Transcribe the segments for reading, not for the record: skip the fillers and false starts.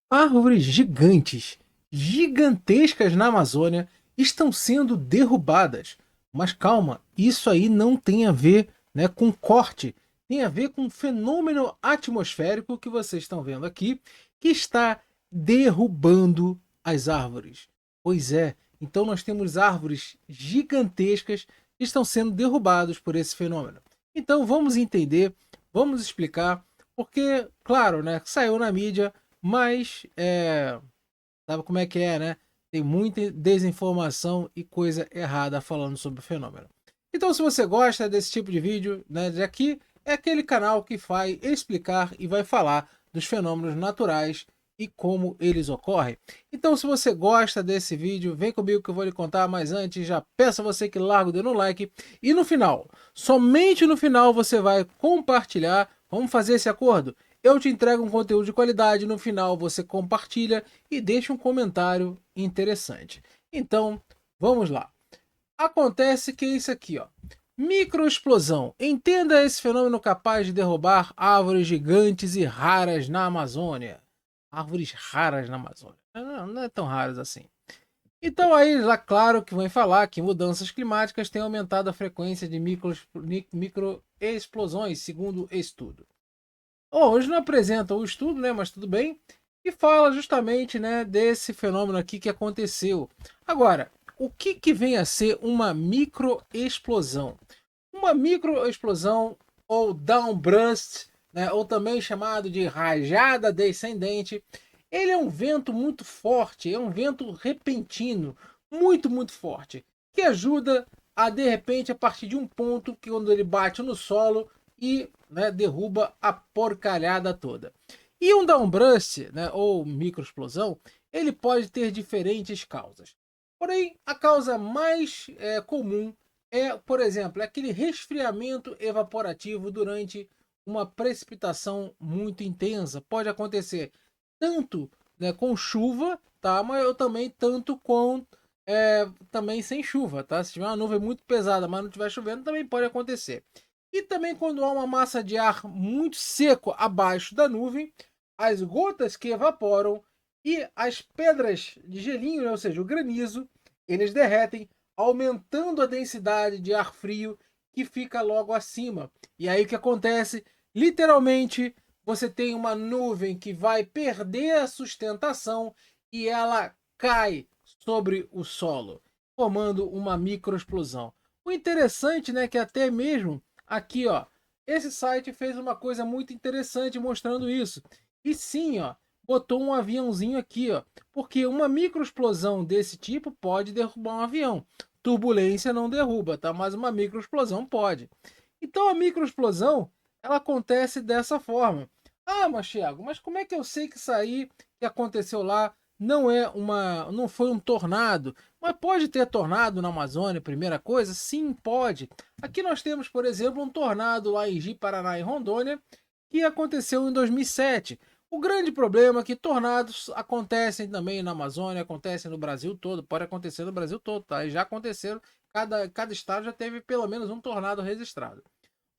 Árvores gigantes, gigantescas na Amazônia, estão sendo derrubadas. Mas calma, isso aí não tem a ver, né, com corte, tem a ver com um fenômeno atmosférico que vocês estão vendo aqui, que está derrubando as árvores. Pois é, então nós temos árvores gigantescas que estão sendo derrubadas por esse fenômeno. Então vamos entender, vamos explicar, porque, claro, né, saiu na mídia, mas sabe como é que é, né? Tem muita desinformação e coisa errada falando sobre o fenômeno. Então, se você gosta desse tipo de vídeo, né, de aqui é aquele canal que vai explicar e vai falar dos fenômenos naturais e como eles ocorrem. Então, se você gosta desse vídeo, vem comigo que eu vou lhe contar, mas antes já peço a você que largue o dedo no like e no final, somente no final você vai compartilhar. Vamos fazer esse acordo? Eu te entrego um conteúdo de qualidade, no final você compartilha e deixa um comentário interessante. Então, vamos lá. Acontece que é isso aqui, ó. Microexplosão. Entenda esse fenômeno capaz de derrubar árvores gigantes e raras na Amazônia. Árvores raras na Amazônia. Não é tão raras assim. Então aí, lá claro que vem falar que mudanças climáticas têm aumentado a frequência de microexplosões, segundo estudo. Hoje não apresenta o estudo, né, mas tudo bem, e fala justamente, né, desse fenômeno aqui que aconteceu. Agora, o que, que vem a ser uma microexplosão? Uma microexplosão ou downburst, né, ou também chamado de rajada descendente, ele é um vento muito forte, é um vento repentino, muito forte, que ajuda a de repente a partir de um ponto que quando ele bate no solo e, né, derruba a porcalhada toda. E um downburst, né, ou microexplosão, ele pode ter diferentes causas. Porém, a causa mais comum é, por exemplo, aquele resfriamento evaporativo durante uma precipitação muito intensa. Pode acontecer tanto, né, com chuva, tá? Mas eu também tanto com também sem chuva, tá? Se tiver uma nuvem muito pesada, mas não estiver chovendo, também pode acontecer. E também quando há uma massa de ar muito seco abaixo da nuvem, as gotas que evaporam e as pedras de gelinho, né, ou seja, o granizo, eles derretem, aumentando a densidade de ar frio que fica logo acima. E aí o que acontece? Literalmente, você tem uma nuvem que vai perder a sustentação e ela cai sobre o solo, formando uma microexplosão. O interessante, né, que até mesmo aqui, ó, esse site fez uma coisa muito interessante mostrando isso. E sim, ó, botou um aviãozinho aqui, ó, porque uma microexplosão desse tipo pode derrubar um avião. Turbulência não derruba, tá? Mas uma microexplosão pode. Então a microexplosão, ela acontece dessa forma. Ah, mas Thiago, mas como é que eu sei que isso aí que aconteceu lá não foi um tornado? Mas pode ter tornado na Amazônia, primeira coisa? Sim, pode. Aqui nós temos, por exemplo, um tornado lá em Ji-Paraná, em Rondônia, que aconteceu em 2007. O grande problema é que tornados acontecem também na Amazônia, acontecem no Brasil todo, pode acontecer no Brasil todo, tá? E já aconteceram, cada estado já teve pelo menos um tornado registrado.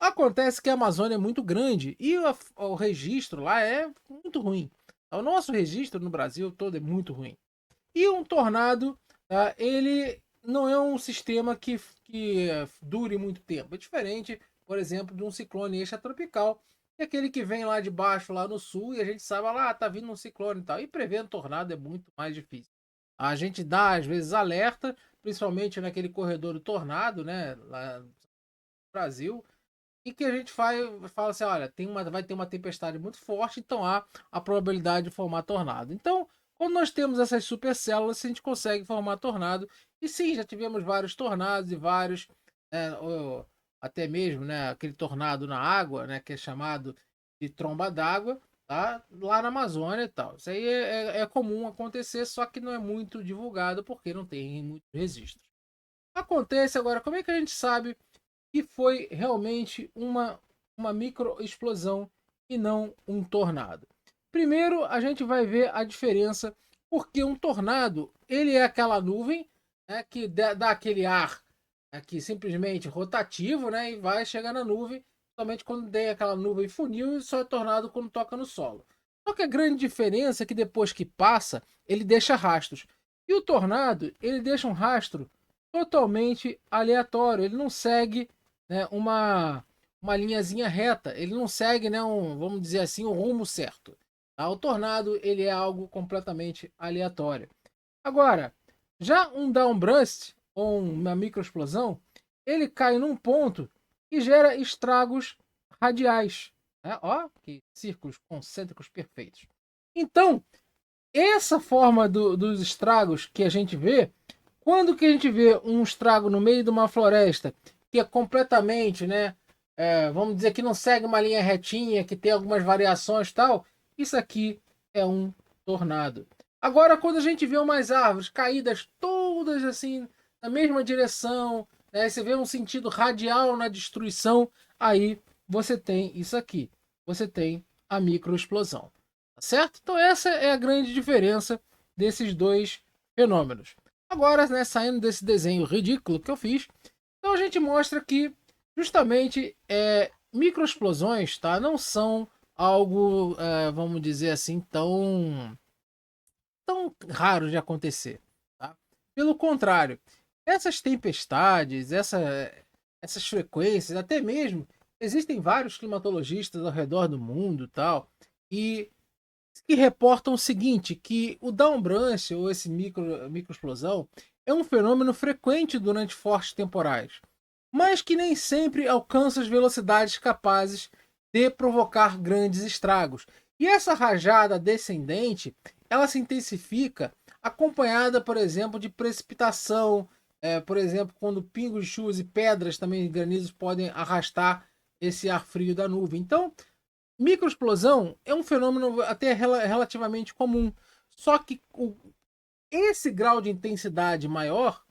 Acontece que a Amazônia é muito grande e o registro lá é muito ruim. O nosso registro no Brasil todo é muito ruim. E um tornado, ele não é um sistema que dure muito tempo. É diferente, por exemplo, de um ciclone extratropical, que é aquele que vem lá de baixo, lá no sul, e a gente sabe lá, tá vindo um ciclone e tal. E prever um tornado é muito mais difícil. A gente dá, às vezes, alerta, principalmente naquele corredor do tornado, né, lá no Brasil, e que a gente fala assim, olha, vai ter uma tempestade muito forte, então há a probabilidade de formar tornado. Então, quando nós temos essas supercélulas, a gente consegue formar tornado. E sim, já tivemos vários tornados e vários, até mesmo, né, aquele tornado na água, né, que é chamado de tromba d'água, tá? Lá na Amazônia e tal. Isso aí é comum acontecer, só que não é muito divulgado porque não tem muitos registros. Acontece agora, como é que a gente sabe que foi realmente uma microexplosão e não um tornado? Primeiro, a gente vai ver a diferença, porque um tornado, ele é aquela nuvem, né, que dá aquele ar aqui simplesmente rotativo, né, e vai chegar na nuvem, somente quando tem aquela nuvem funil, e só é tornado quando toca no solo. Só que a grande diferença é que depois que passa, ele deixa rastros. E o tornado, ele deixa um rastro totalmente aleatório. Ele não segue, né, uma linhazinha reta. Ele não segue, né, vamos dizer assim, o rumo certo. Tá? O tornado, ele é algo completamente aleatório. Agora, já um downburst, ou uma microexplosão, ele cai num ponto e gera estragos radiais. Né? Ó, que círculos concêntricos perfeitos. Então, essa forma dos estragos que a gente vê, quando que a gente vê um estrago no meio de uma floresta que é completamente, né, vamos dizer que não segue uma linha retinha, que tem algumas variações e tal, isso aqui é um tornado. Agora, quando a gente vê umas árvores caídas todas assim na mesma direção, né, você vê um sentido radial na destruição, aí você tem isso aqui. Você tem a microexplosão. Tá certo? Então essa é a grande diferença desses dois fenômenos. Agora, né, saindo desse desenho ridículo que eu fiz, então a gente mostra que justamente microexplosões, tá, não são algo, vamos dizer assim, tão raro de acontecer. Tá? Pelo contrário, essas tempestades, essas frequências, até mesmo existem vários climatologistas ao redor do mundo, tal, e que reportam o seguinte, que o downburst, ou esse microexplosão, é um fenômeno frequente durante fortes temporais, mas que nem sempre alcança as velocidades capazes de provocar grandes estragos. E essa rajada descendente, ela se intensifica acompanhada, por exemplo, de precipitação, por exemplo, quando pingos de chuvas e pedras, também granizos, podem arrastar esse ar frio da nuvem. Então, microexplosão é um fenômeno até relativamente comum. Só que esse grau de intensidade maior,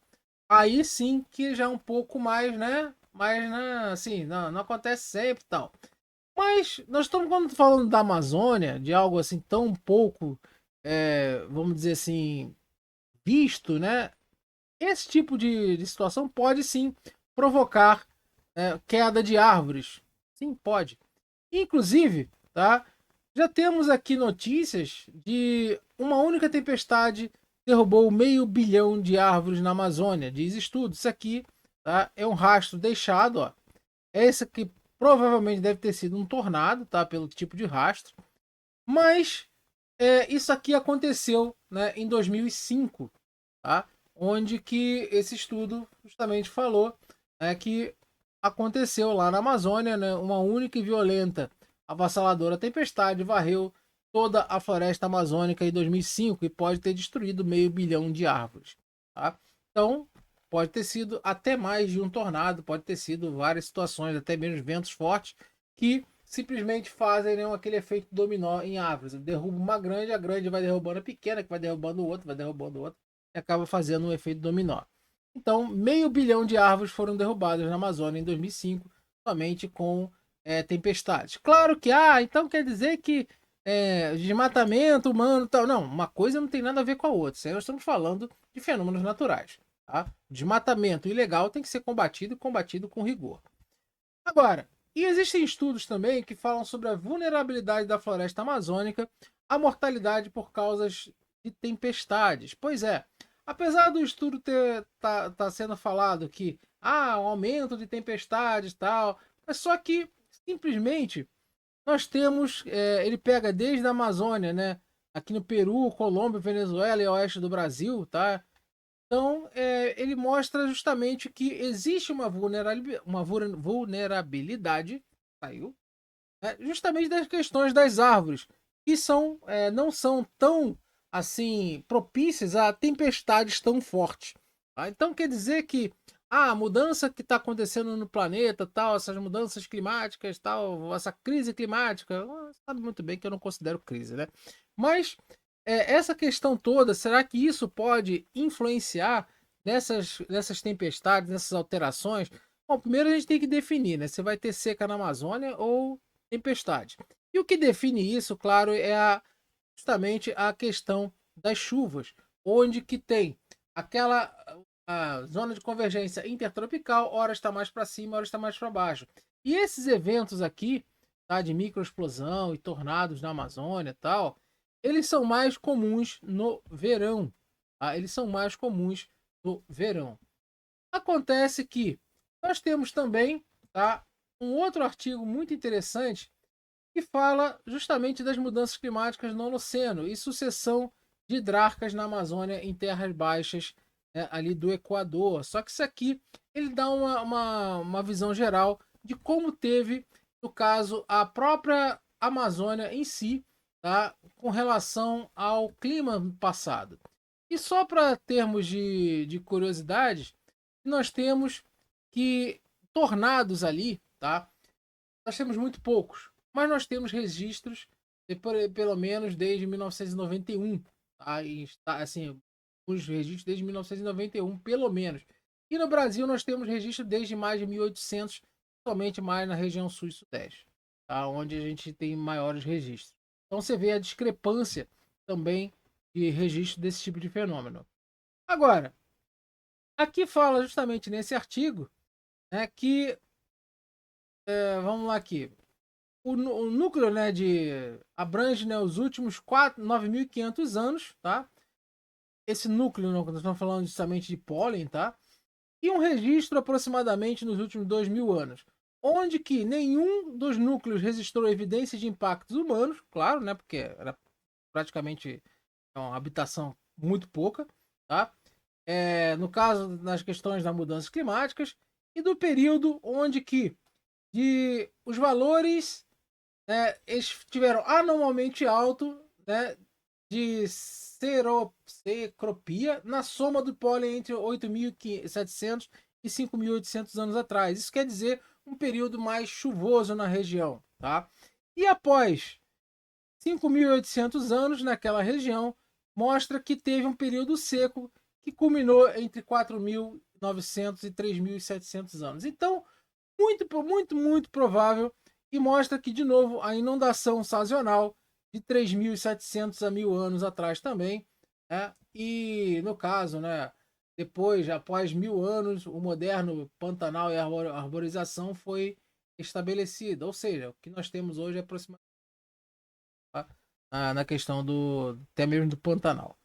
aí sim que já é um pouco mais, né? Mais, né? Assim, não acontece sempre e tal. Mas nós estamos quando falando da Amazônia, de algo assim tão pouco, vamos dizer assim, visto, né? Esse tipo de situação pode sim provocar queda de árvores. Sim, pode. Inclusive, tá? Já temos aqui notícias de uma única tempestade derrubou 500 milhão de árvores na Amazônia. Diz estudo. Isso aqui, tá? É um rastro deixado, ó. Esse aqui provavelmente deve ter sido um tornado, tá? Pelo tipo de rastro. Mas isso aqui aconteceu, né, em 2005, tá? Onde que esse estudo justamente falou, né, que aconteceu lá na Amazônia, né, uma única e violenta, avassaladora tempestade varreu toda a floresta amazônica em 2005 e pode ter destruído 500 milhão de árvores. Tá? Então, pode ter sido até mais de um tornado, pode ter sido várias situações, até mesmo ventos fortes, que simplesmente fazem, né, aquele efeito dominó em árvores. Derruba uma grande, a grande vai derrubando a pequena, que vai derrubando o outro, vai derrubando o outro, e acaba fazendo um efeito dominó. Então, 500 milhão de árvores foram derrubadas na Amazônia em 2005, somente com tempestades. Claro que, então quer dizer que desmatamento humano tal. Não, uma coisa não tem nada a ver com a outra. Isso aí nós estamos falando de fenômenos naturais. Tá? Desmatamento ilegal tem que ser combatido e combatido com rigor. Agora, e existem estudos também que falam sobre a vulnerabilidade da floresta amazônica à mortalidade por causas de tempestades. Pois é, apesar do estudo tá sendo falado que um aumento de tempestades e tal, mas só que simplesmente nós temos, ele pega desde a Amazônia, né? Aqui no Peru, Colômbia, Venezuela e oeste do Brasil, tá? Então, ele mostra justamente que existe uma vulnerabilidade, saiu, né, justamente das questões das árvores, que não são tão assim propícias a tempestades tão fortes. Tá? Então, quer dizer que a mudança que está acontecendo no planeta, tal, essas mudanças climáticas, tal, essa crise climática, sabe muito bem que eu não considero crise, né? Mas essa questão toda, será que isso pode influenciar nessas tempestades, nessas alterações? Bom, primeiro a gente tem que definir, né? Se vai ter seca na Amazônia ou tempestade. E o que define isso, claro, justamente a questão das chuvas, onde que tem aquela a zona de convergência intertropical, ora está mais para cima, ora está mais para baixo. E esses eventos aqui tá, de microexplosão e tornados na Amazônia e tal, eles são mais comuns no verão. Tá? Eles são mais comuns no verão. Acontece que nós temos também, tá, um outro artigo muito interessante que fala justamente das mudanças climáticas no Holoceno e sucessão de hidrarcas na Amazônia em terras baixas, né, ali do Equador. Só que isso aqui ele dá uma visão geral de como teve, no caso, a própria Amazônia em si, tá, com relação ao clima passado. E só para termos de curiosidade, nós temos que tornados ali, tá? Nós temos muito poucos, mas nós temos registros pelo menos desde 1991, tá? E está, assim, os registros desde 1991, pelo menos. E no Brasil nós temos registro desde mais de 1800, somente mais na região sul e sudeste, tá? Onde a gente tem maiores registros. Então você vê a discrepância também de registro desse tipo de fenômeno. Agora, aqui fala justamente nesse artigo, né, que, vamos lá aqui, o núcleo, né, abrange, né, os últimos 9.500 anos, tá? Esse núcleo, nós estamos falando justamente de pólen, tá? E um registro aproximadamente nos últimos 2.000 anos, onde que nenhum dos núcleos registrou evidências de impactos humanos, claro, né, porque era praticamente uma habitação muito pouca, tá? No caso, nas questões das mudanças climáticas e do período onde que os valores, né, eles tiveram anormalmente alto, né, de secropia na soma do pólen entre 8.700 e 5.800 anos atrás. Isso quer dizer um período mais chuvoso na região, tá? E após 5.800 anos naquela região, mostra que teve um período seco que culminou entre 4.900 e 3.700 anos. Então, muito provável, e mostra que, de novo, a inundação sazonal de 3.700 a 1.000 anos atrás também, né? E, no caso, né, depois, após 1.000 anos, o moderno Pantanal e a arborização foi estabelecida. Ou seja, o que nós temos hoje é aproximadamente, tá? Na questão até mesmo do Pantanal.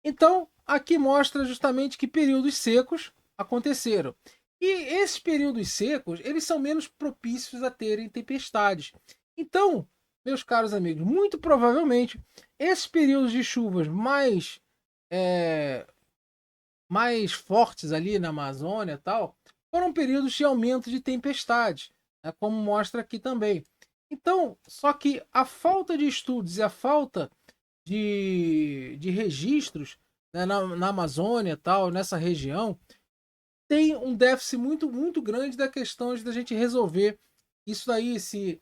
Então, aqui mostra justamente que períodos secos aconteceram. E esses períodos secos, eles são menos propícios a terem tempestades. Então, meus caros amigos, muito provavelmente, esses períodos de chuvas mais fortes ali na Amazônia e tal, foram períodos de aumento de tempestades, né, como mostra aqui também. Então, só que a falta de estudos e a falta de registros, né, na Amazônia tal, nessa região, tem um déficit muito grande da questão de a gente resolver isso aí, se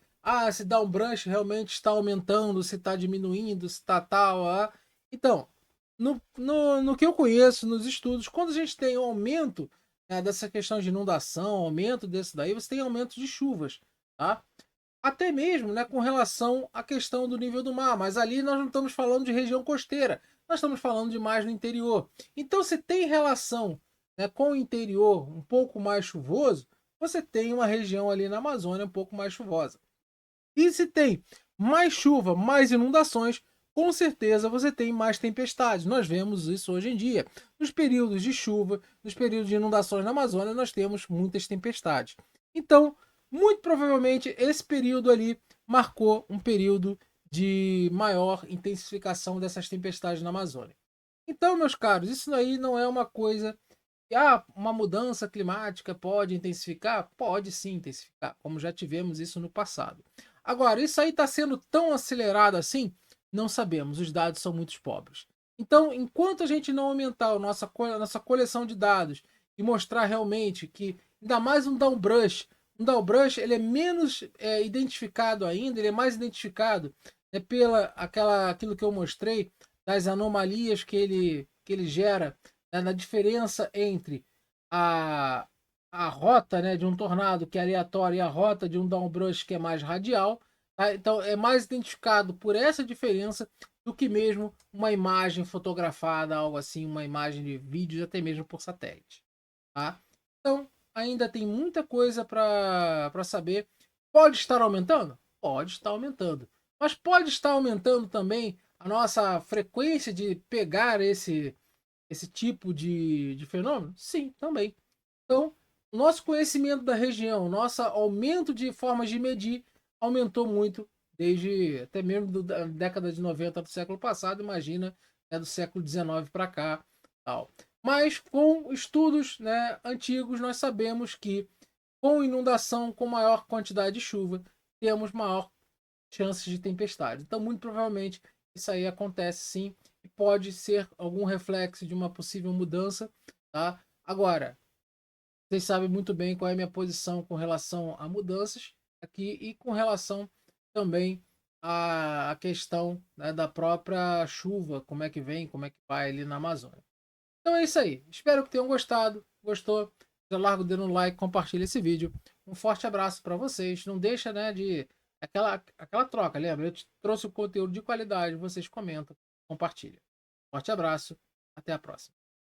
dá um branch realmente está aumentando, se está diminuindo, se está tal. Então, no que eu conheço, nos estudos, quando a gente tem um aumento, né, dessa questão de inundação, aumento desse daí, você tem aumento de chuvas, tá? Até mesmo, né, com relação à questão do nível do mar, mas ali nós não estamos falando de região costeira, nós estamos falando de mais no interior. Então, se tem relação, né, com o interior um pouco mais chuvoso, você tem uma região ali na Amazônia um pouco mais chuvosa. E se tem mais chuva, mais inundações, com certeza você tem mais tempestades. Nós vemos isso hoje em dia. Nos períodos de chuva, nos períodos de inundações na Amazônia, nós temos muitas tempestades. Então, muito provavelmente, esse período ali marcou um período de maior intensificação dessas tempestades na Amazônia. Então, meus caros, isso aí não é uma coisa que uma mudança climática pode intensificar? Pode sim intensificar, como já tivemos isso no passado. Agora, isso aí está sendo tão acelerado assim? Não sabemos, os dados são muito pobres. Então, enquanto a gente não aumentar a nossa coleção de dados e mostrar realmente que, ainda mais um downbrush ele é menos identificado ainda, ele é mais identificado, né, aquilo que eu mostrei, das anomalias que ele gera, né, na diferença entre a, a rota, né, de um tornado que é aleatória e a rota de um downbrush que é mais radial. Tá? Então é mais identificado por essa diferença do que mesmo uma imagem fotografada, algo assim, uma imagem de vídeos, até mesmo por satélite. Tá? Então ainda tem muita coisa para saber. Pode estar aumentando? Pode estar aumentando. Mas pode estar aumentando também a nossa frequência de pegar esse tipo de fenômeno? Sim, também. Então, o nosso conhecimento da região, nosso aumento de formas de medir aumentou muito desde até mesmo da década de 90 do século passado, imagina, do século XIX para cá, tal. Mas com estudos, né, antigos, nós sabemos que com inundação, com maior quantidade de chuva, temos maior chances de tempestade. Então, muito provavelmente, isso aí acontece sim, e pode ser algum reflexo de uma possível mudança, tá? Agora, vocês sabem muito bem qual é a minha posição com relação a mudanças aqui e com relação também à questão, né, da própria chuva, como é que vem, como é que vai ali na Amazônia. Então é isso aí. Espero que tenham gostado. Gostou? Já larga o dedo no like, compartilha esse vídeo. Um forte abraço para vocês. Não deixa, né, de aquela troca, lembra? Eu te trouxe o conteúdo de qualidade, vocês comentam, compartilham. Forte abraço. Até a próxima.